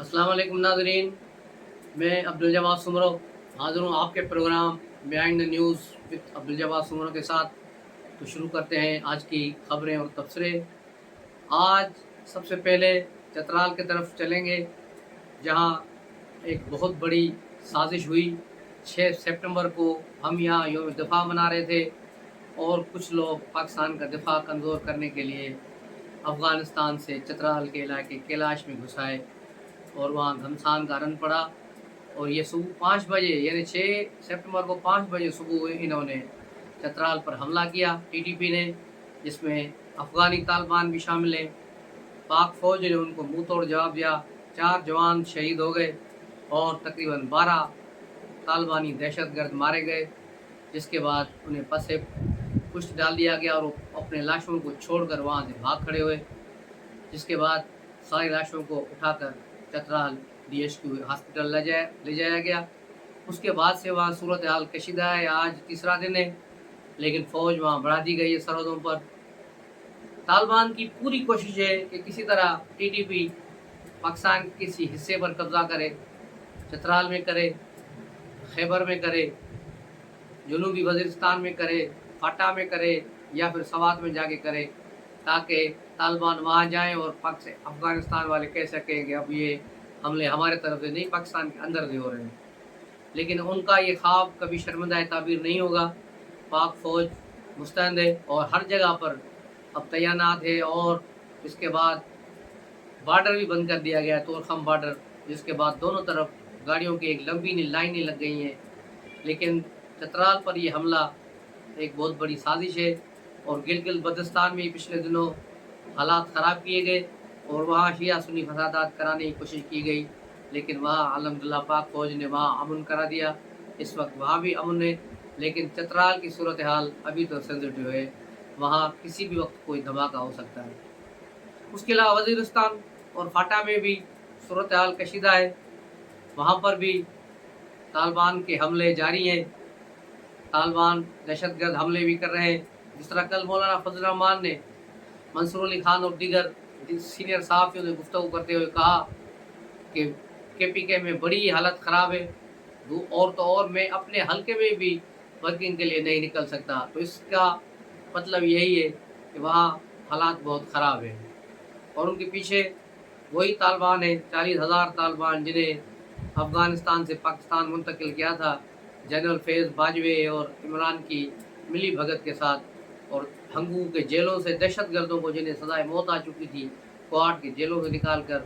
अस्सलाम वालेकुम नाज़रीन, मैं अब्दुल जवाद सुमरो हाज़िर हूँ आपके programme behind the news with Abdul Jawad Soomro के साथ। तो शुरू करते हैं आज की खबरें और तबसरे। आज सबसे पहले चतराल की तरफ चलेंगे, जहाँ एक बहुत बड़ी साजिश हुई। 6 सितंबर को हम यहाँ यौम दिफा मना रहे थे और कुछ लोग पाकिस्तान का दिफा कमज़ोर करने के लिए अफ़गानिस्तान से चतराल के इलाके कैलाश में घुस आए और वहाँ घमसान का रन पड़ा। और ये सुबह 5 बजे यानी 6 सितंबर को 5 बजे सुबह इन्होंने चतराल पर हमला किया टीटीपी ने, जिसमें अफ़गानी तालिबान भी शामिल हैं। पाक फ़ौज ने उनको मुंह तोड़ जवाब दिया। 4 जवान शहीद हो गए और तकरीबन 12 तालिबानी दहशतगर्द मारे गए, जिसके बाद उन्हें पसे पुष्ट डाल दिया गया और वो अपने लाशों को छोड़कर वहाँ से भाग खड़े हुए। जिसके बाद सारी लाशों को उठाकर चतराल DHQ हॉस्पिटल ले जाया गया। उसके बाद से वहाँ सूरत हाल कशीदा है। आज तीसरा दिन है, लेकिन फ़ौज वहाँ बढ़ा दी गई है सरहदों पर। तालिबान की पूरी कोशिश है कि किसी तरह टीटीपी पाकिस्तान के किसी हिस्से पर कब्जा करे, चतराल में करे, खैबर में करे, जनूबी वज़ीरिस्तान में करे, फाटा में करे या फिर सवात में जाके करे, ताकि तालिबान वहाँ जाएं और अफ़गानिस्तान वाले कह सकें कि अब ये हमले हमारे तरफ से नहीं, पाकिस्तान के अंदर से हो रहे हैं। लेकिन उनका ये ख्वाब कभी शर्मिंदा ताबीर नहीं होगा। पाक फ़ौज मुस्तैद है और हर जगह पर अब तैनात है। और इसके बाद बॉर्डर भी बंद कर दिया गया है, तोरखम बॉर्डर, जिसके बाद दोनों तरफ गाड़ियों की एक लंबी लाइनें लग गई हैं। लेकिन चतराल पर ये हमला एक बहुत बड़ी साजिश है। और गिलगित बल्तिस्तान में पिछले दिनों हालात ख़राब किए गए और वहाँ शिया सुन्नी फसादात कराने की कोशिश की गई, लेकिन वहाँ अल्हम्दुलिल्लाह पाक फ़ौज ने वहाँ अमन करा दिया। इस वक्त वहाँ भी अमन है, लेकिन चतराल की सूरत हाल अभी तो सेंसिटिव है। वहाँ किसी भी वक्त कोई धमाका हो सकता है। उसके अलावा वज़ीरिस्तान और फाटा में भी सूरत हाल कशीदा है। वहाँ पर भी तालिबान के हमले जारी हैं। तालिबान दहशतगर्द हमले भी कर रहे हैं। जिस तरह कल मौलाना फजल रहमान ने मंसूर अली खान और दीगर सीनियर सहाफ़ियों ने गुफ्तगू करते हुए कहा कि KPK में बड़ी हालत ख़राब है, और तो और मैं अपने हलके में भी वर्किंग के लिए नहीं निकल सकता। तो इसका मतलब यही है कि वहाँ हालात बहुत ख़राब है और उनके पीछे वही तालिबान है, 40,000 तालिबान, जिन्हें अफ़गानिस्तान से पाकिस्तान मुंतकिल किया था जनरल फैज़ बाजवे और इमरान की मिली भगत के साथ। और हंगू के जेलों से दहशतगर्दों को, जिन्हें सज़ाए मौत आ चुकी थी, क्वाड के जेलों से निकाल कर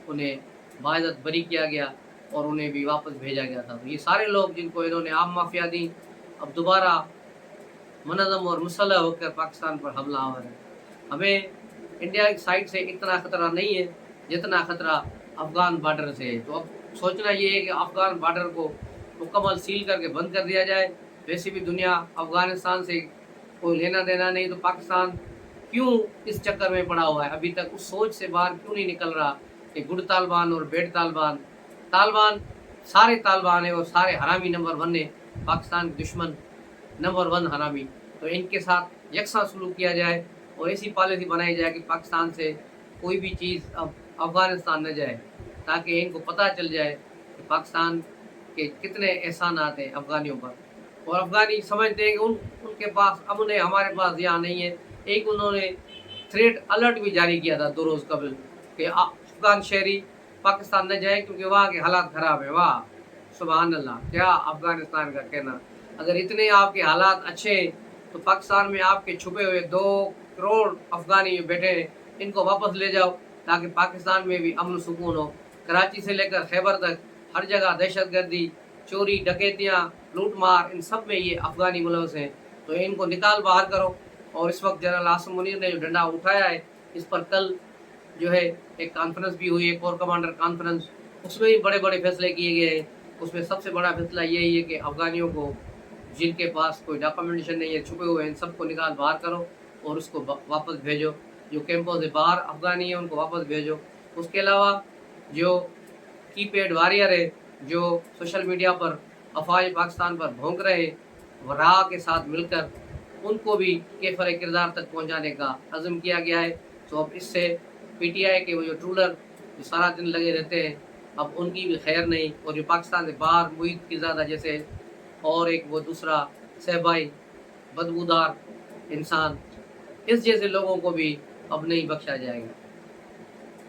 उन्हें बाइज़्ज़त बरी किया गया और उन्हें भी वापस भेजा गया था। तो ये सारे लोग जिनको इन्होंने आम माफिया दी, अब दोबारा मुनज़्ज़म और मुसल्लह होकर पाकिस्तान पर हमला आवर है। हमें इंडिया की साइड से इतना ख़तरा नहीं है जितना ख़तरा अफ़गान बॉर्डर से है। तो अब सोचना ये है कि अफ़गान बॉर्डर को मुकम्मल सील करके बंद कर दिया जाए। वैसे भी दुनिया अफ़गानिस्तान से कोई लेना देना नहीं, तो पाकिस्तान क्यों इस चक्कर में पड़ा हुआ है? अभी तक उस सोच से बाहर क्यों नहीं निकल रहा कि गुड तालिबान और बैड तालिबान? तालिबान सारे तालिबान है और सारे हरामी नंबर 1 है, पाकिस्तान के दुश्मन नंबर 1 हरामी। तो इनके साथ यकसा सलूक किया जाए और ऐसी पॉलिसी बनाई जाए कि पाकिस्तान से कोई भी चीज़ अब अफ़गानिस्तान न जाए, ताकि इनको पता चल जाए कि पाकिस्तान के कितने एहसानात हैं अफ़गानियों पर। और अफ़गानी समझते हैं कि उनके पास अमन है, हमारे पास यहाँ नहीं है। एक उन्होंने थ्रेट अलर्ट भी जारी किया था 2 रोज़ कबल कि अफ़गान शहरी पाकिस्तान न जाए क्योंकि वहाँ के हालात ख़राब है। वाह सुबहान अल्लाह, क्या अफ़गानिस्तान का कहना। अगर इतने आपके हालात अच्छे हैं तो पाकिस्तान में आपके छुपे हुए 2 करोड़ अफ़गानी बैठे हैं, इनको वापस ले जाओ ताकि पाकिस्तान में भी अमन सुकून हो। कराची से लेकर खैबर तक हर जगह दहशतगर्दी, चोरी, डकैतियाँ, लूट मार, इन सब में ये अफ़गानी मुलव्वस हैं। तो इनको निकाल बाहर करो। और इस वक्त जनरल आसिम मुनीर ने जो डंडा उठाया है, इस पर कल जो है एक कॉन्फ्रेंस भी हुई है, कोर कमांडर कॉन्फ्रेंस, उसमें भी बड़े बड़े फैसले किए गए हैं। उसमें सबसे बड़ा फैसला यही है कि अफ़गानियों को, जिनके पास कोई डॉक्यूमेंटेशन नहीं है, छुपे हुए हैं, इन सबको निकाल बाहर करो और उसको वापस भेजो। जो कैंपों से बाहर अफ़गानी है उनको वापस भेजो। उसके अलावा जो कीपैड वॉरियर है, जो सोशल मीडिया पर अफवाह पाकिस्तान पर भोंक रहे, वरा के साथ मिलकर उनको भी केफर किरदार तक पहुंचाने का अज़म किया गया है। तो अब इससे PTI के वो जो ट्रूलर जो सारा दिन लगे रहते हैं اب ان کی بھی خیر نہیں، اور جو پاکستان سے باہر محیط کی زیادہ جیسے اور ایک وہ دوسرا صحبائی بدبودار انسان، اس جیسے لوگوں کو بھی اب نہیں بخشا جائے گا۔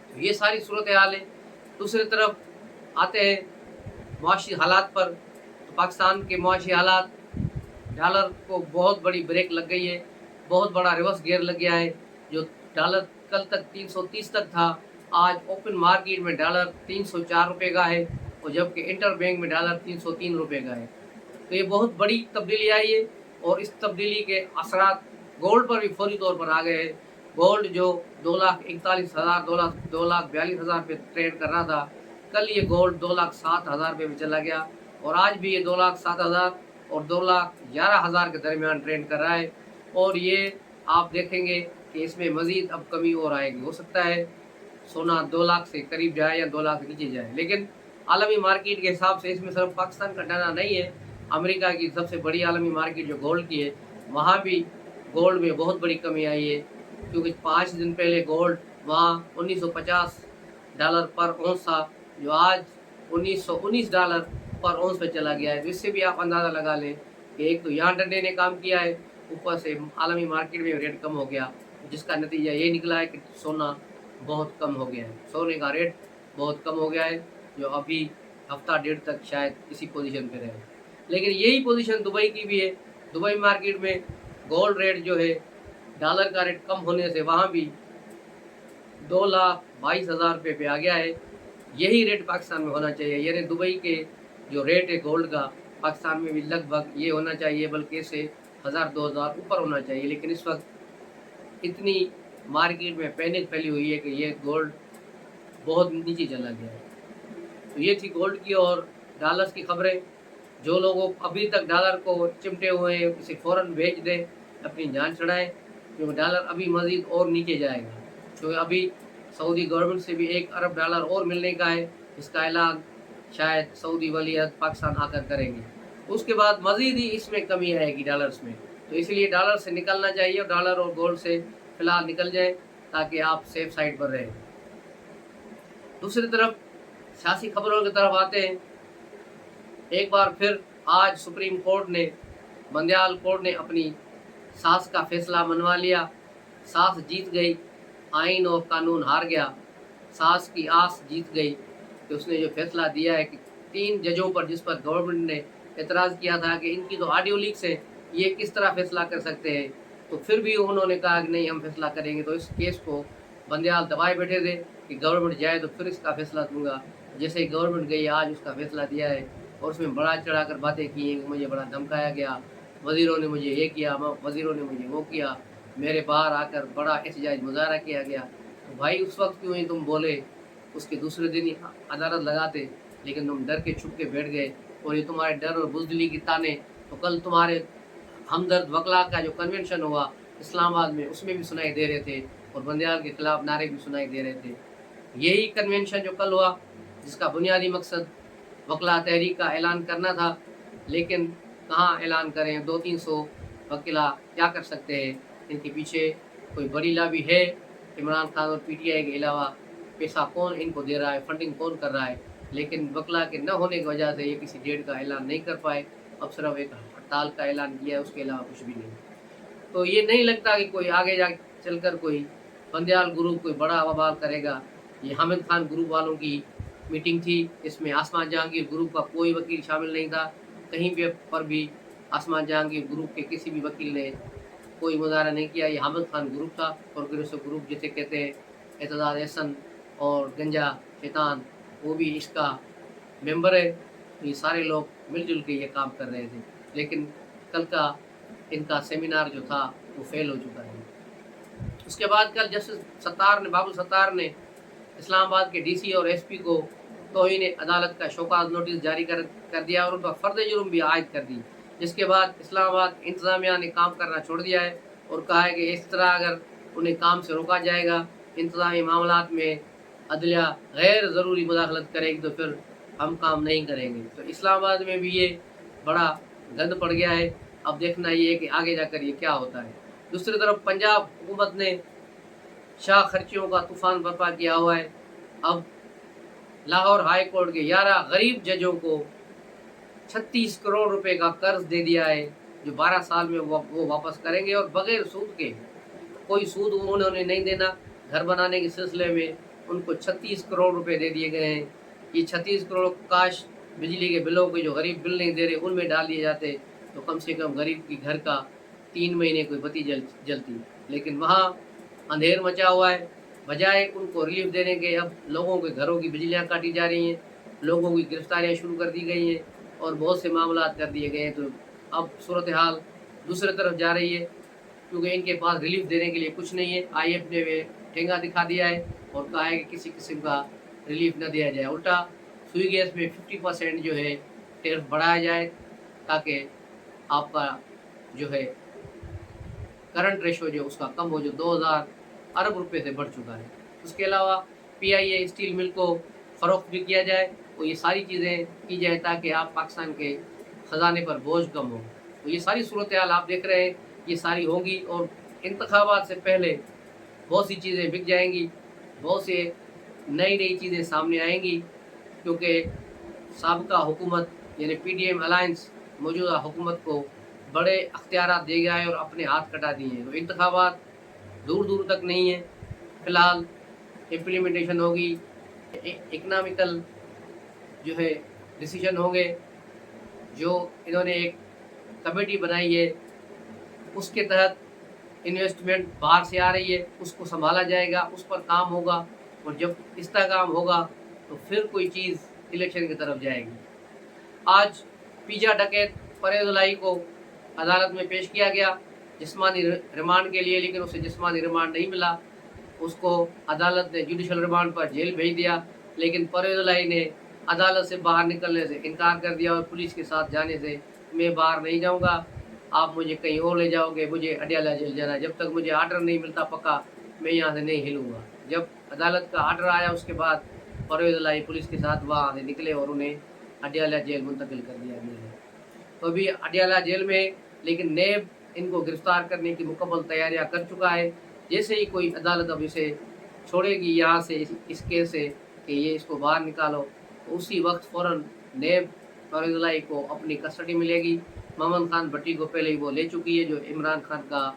تو یہ ساری صورتحال ہے۔ دوسری طرف آتے ہیں معاشی حالات پر، تو پاکستان کے معاشی حالات، ڈالر کو بہت بڑی بریک لگ گئی ہے، بہت بڑا ریورس گیئر لگ گیا ہے۔ جو ڈالر کل تک 330 تک تھا، آج اوپن مارکیٹ میں ڈالر 304 روپے کا ہے، اور جبکہ انٹر بینک میں ڈالر 303 روپے کا ہے۔ تو یہ بہت بڑی تبدیلی آئی ہے، اور اس تبدیلی کے اثرات گولڈ پر بھی فوری طور پر آ گئے ہیں۔ گولڈ جو 2,41,000 2,42,000 پہ ٹریڈ کر رہا تھا، کل یہ گولڈ 2,07,000 پہ بھی چلا گیا، اور آج بھی یہ 2,07,000 اور 2,11,000 کے درمیان ٹریڈ کر رہا ہے۔ اور یہ آپ دیکھیں گے کہ اس میں مزید اب کمی اور آئے گی، ہو سکتا ہے سونا 2 لاکھ سے قریب جائے یا 2 لاکھ سے نیچے جائے، لیکن عالمی مارکیٹ کے حساب سے اس میں صرف پاکستان کا ڈانا نہیں ہے۔ امریکہ کی سب سے بڑی عالمی مارکیٹ جو گولڈ کی ہے، وہاں بھی گولڈ میں بہت بڑی کمی آئی ہے، کیونکہ 5 دن پہلے گولڈ وہاں $1,950 پر اونس تھا، جو آج $1,919 پر اونس پہ چلا گیا ہے۔ تو اس سے بھی آپ اندازہ لگا لیں کہ ایک تو یہاں ڈنڈے نے کام کیا ہے، اوپر سے عالمی مارکیٹ میں ریٹ کم ہو گیا، جس کا نتیجہ یہ نکلا ہے کہ سونا بہت کم ہو گیا ہے، سونے کا ریٹ بہت کم ہو گیا ہے، جو ابھی ہفتہ ڈیڑھ تک شاید اسی پوزیشن پہ رہے۔ لیکن یہی پوزیشن دبئی کی بھی ہے۔ دبئی مارکیٹ میں گولڈ ریٹ جو ہے، ڈالر کا ریٹ کم ہونے سے وہاں بھی 2,22,000 روپے پہ آ گیا ہے۔ یہی ریٹ پاکستان میں ہونا چاہیے، یعنی دبئی کے جو ریٹ ہے گولڈ کا، پاکستان میں بھی لگ بھگ یہ ہونا چاہیے، بلکہ اس سے 1,000-2,000 اوپر ہونا چاہیے۔ لیکن اس وقت اتنی مارکیٹ میں پینک پھیلی ہوئی ہے کہ یہ گولڈ بہت نیچے چلا گیا ہے۔ تو یہ تھی گولڈ کی اور ڈالرز کی خبریں۔ جو لوگوں ابھی تک ڈالر کو چمٹے ہوئے ہیں، اسے فوراً بھیج دیں، اپنی جان چھڑائیں، کیونکہ ڈالر ابھی مزید اور نیچے جائے گا، کیونکہ ابھی سعودی گورنمنٹ سے بھی $1 ارب اور ملنے کا ہے، اس کا اعلان شاید سعودی ولی عہد پاکستان آ کر کریں گے۔ اس کے بعد مزید ہی اس میں کمی آئے گی ڈالرز میں، تو اس لیے ڈالر سے نکلنا چاہیے، اور ڈالر اور گولڈ سے فی الحال نکل جائیں تاکہ آپ سیف سائڈ پر رہیں۔ دوسری طرف سیاسی خبروں کی طرف آتے ہیں۔ ایک بار پھر آج سپریم کورٹ نے، بندیال کورٹ نے اپنی ساس کا فیصلہ منوا لیا۔ ساس جیت گئی، آئین اور قانون ہار گیا۔ ساس کی آس جیت گئی کہ اس نے جو فیصلہ دیا ہے کہ 3 ججوں پر، جس پر گورنمنٹ نے اعتراض کیا تھا کہ ان کی تو آڈیو لیکس ہے، یہ کس طرح فیصلہ کر سکتے ہیں، تو پھر بھی انہوں نے کہا کہ نہیں، ہم فیصلہ کریں گے۔ تو اس کیس کو بندیال دبائے بیٹھے تھے کہ گورنمنٹ جائے تو پھر اس کا فیصلہ دوں گا۔ جیسے ہی گورنمنٹ گئی، آج اس کا فیصلہ دیا ہے، اور اس میں بڑا چڑھا کر باتیں کی ہیں کہ مجھے بڑا دھمکایا گیا، وزیروں نے مجھے یہ کیا، وزیروں نے مجھے وہ کیا، میرے باہر آ کر بڑا احتجاج مظاہرہ کیا گیا۔ تو بھائی اس وقت کیوں ہی تم بولے، اس کے دوسرے دن ہی عدالت لگاتے، لیکن تم ڈر کے چھپ کے بیٹھ گئے، اور یہ تمہارے ڈر اور بزدلی کی تانے تو کل تمہارے ہمدرد وکلا کا جو کنونشن ہوا اسلام آباد میں، اس میں بھی سنائی دے رہے تھے، اور بندیال کے خلاف نعرے بھی سنائی دے رہے تھے۔ یہی کنونشن جو کل ہوا، جس کا بنیادی مقصد وکلا تحریک کا اعلان کرنا تھا، لیکن کہاں اعلان کریں، 200-300 وکلا کیا کر سکتے ہیں؟ ان کے پیچھے کوئی بڑی لابی ہے؟ عمران خان اور پی ٹی آئی کے علاوہ پیسہ کون ان کو دے رہا ہے، فنڈنگ کون کر رہا ہے؟ لیکن وکلا کے نہ ہونے کی وجہ سے یہ کسی ڈیٹ کا اعلان نہیں کر پائے، اب صرف ایک ہڑتال کا اعلان کیا ہے، اس کے علاوہ کچھ بھی نہیں۔ تو یہ نہیں لگتا کہ کوئی آگے جا چل کر کوئی بندیال گروپ کوئی بڑا وبال کرے گا۔ یہ حامد خان گروپ والوں کی میٹنگ تھی، اس میں آسمان جہانگیر گروپ کا کوئی وکیل شامل نہیں تھا، کہیں پر بھی آسمان جہانگیر گروپ کے کسی بھی وکیل نے کوئی مظاہرہ نہیں کیا۔ یہ حامد خان گروپ تھا، پروگریسو گروپ جسے کہتے ہیں، اعتزاز احسن اور گنجا شیطان وہ بھی اس کا ممبر ہے۔ یہ سارے لوگ مل جل کے یہ کام کر رہے تھے، لیکن کل کا ان کا سیمینار جو تھا وہ فیل ہو چکا ہے۔ اس کے بعد کل جسٹس بابو ستار نے اسلام آباد کے ڈی سی اور ایس پی کو توہین عدالت کا شوکاز نوٹس جاری کر دیا، اور ان پر فرد جرم بھی عائد کر دی، جس کے بعد اسلام آباد انتظامیہ نے کام کرنا چھوڑ دیا ہے، اور کہا ہے کہ اس طرح اگر انہیں کام سے روکا جائے گا، انتظامی معاملات میں عدلیہ غیر ضروری مداخلت کرے گی، تو پھر ہم کام نہیں کریں گے۔ تو اسلام آباد میں بھی یہ بڑا گند پڑ گیا ہے، اب دیکھنا یہ ہے کہ آگے جا کر یہ کیا ہوتا ہے۔ دوسری طرف پنجاب حکومت نے شاہ خرچیوں کا طوفان برپا کیا ہوا ہے۔ اب लाहौर हाई कोर्ट के 11 गरीब जजों को 36 करोड़ रुपए का कर्ज दे दिया है, जो 12 साल में वो वापस करेंगे और बगैर सूद के। कोई सूद उन्होंने नहीं देना। घर बनाने के सिलसिले में उनको 36 करोड़ रुपए दे दिए गए हैं। ये 36 करोड़ काश बिजली के बिलों के जो गरीब बिल नहीं दे रहे उनमें डाल दिए जाते तो कम से कम गरीब की घर का 3 महीने कोई बत्ती जलती। लेकिन वहाँ अंधेर मचा हुआ है। बजाय उनको रिलीफ देने के अब लोगों के घरों की बिजलियाँ काटी जा रही हैं, लोगों की गिरफ्तारियाँ शुरू कर दी गई हैं और बहुत से मामला कर दिए गए हैं। तो अब सूरत हाल दूसरी तरफ जा रही है, क्योंकि इनके पास रिलीफ देने के लिए कुछ नहीं है। IF ने वे ठेंगा दिखा दिया है और कहा है कि किसी किस्म का रिलीफ न दिया जाए। उल्टा सुई गैस में 50% जो है टैरिफ बढ़ाया जाए, ताकि आपका जो है करंट रेशो जो उसका कम हो, जो 2000 अरब रुपए से बढ़ चुका है। उसके अलावा PIA स्टील मिल को फ़रोख्त भी किया जाए। तो ये सारी चीज़ें की जाए ताकि आप पाकिस्तान के ख़जाने पर बोझ कम हो। तो ये सारी सूरत हाल आप देख रहे हैं, ये सारी होंगी और इंतखाबात से पहले बहुत सी चीज़ें बिक जाएंगी, बहुत से नई नई चीज़ें सामने आएंगी, क्योंकि साबका हुकूमत यानी PDM अलायंस मौजूदा हुकूमत को बड़े अख्तियारात दे गया है और अपने हाथ कटा दिए हैं। तो इंतखाबात दूर दूर तक नहीं है। फ़िलहाल इम्प्लीमेंटेशन होगी, इकनॉमिकल जो है डिसीजन होंगे। जो इन्होंने एक कमेटी बनाई है उसके तहत इन्वेस्टमेंट बाहर से आ रही है, उसको संभाला जाएगा, उस पर काम होगा और जब इस्तेहकाम होगा तो फिर कोई चीज़ इलेक्शन की तरफ जाएगी। आज पिज़्ज़ा डकैत परवेज़ इलाही को अदालत में पेश किया गया जिस्मानी रिमांड के लिए, लेकिन उसे जिस्मानी रिमांड नहीं मिला। उसको अदालत ने जुडिशल रिमांड पर जेल भेज दिया, लेकिन परवेज़ इलाही ने अदालत से बाहर निकलने से इनकार कर दिया और पुलिस के साथ जाने से, मैं बाहर नहीं जाऊंगा, आप मुझे कहीं और ले जाओगे, मुझे अडियाला जेल जाना है, जब तक मुझे आर्डर नहीं मिलता पक्का मैं यहाँ से नहीं हिलूँगा। जब अदालत का आर्डर आया उसके बाद परवेज़ इलाही पुलिस के साथ वहाँ से निकले और उन्हें अडियाला जेल मुंतकिल कर दिया गया। तो अभी अडियाला जेल में, लेकिन नेब इनको गिरफ्तार करने की मुकम्मल तैयारियां कर चुका है। जैसे ही कोई अदालत अब इसे छोड़ेगी यहाँ से इस केस से कि ये इसको बाहर निकालो, तो उसी वक्त फ़ौरन नेब परवेज़ इलाही को अपनी कस्टडी मिलेगी। मोहम्मद खान भट्टी को पहले ही वो ले चुकी है, जो इमरान खान का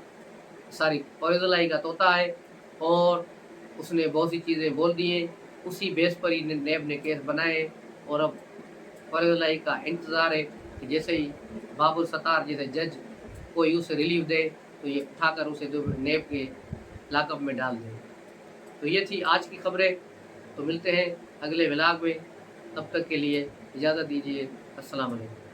परवेज़ इलाही का तोता है, और उसने बहुत सी चीज़ें बोल दी हैं। उसी बेस पर ही नेब ने केस बनाए और अब परवेज़ इलाही का इंतज़ार है कि जैसे ही बाबुल सत्तार जैसे जज कोई उसे रिलीफ दे तो ये उठाकर उसे नेब के लाकअप में डाल दे। तो ये थी आज की खबरें। तो मिलते हैं अगले व्लॉग में, तब तक के लिए इजाज़त दीजिए। अस्सलाम वालेकुम।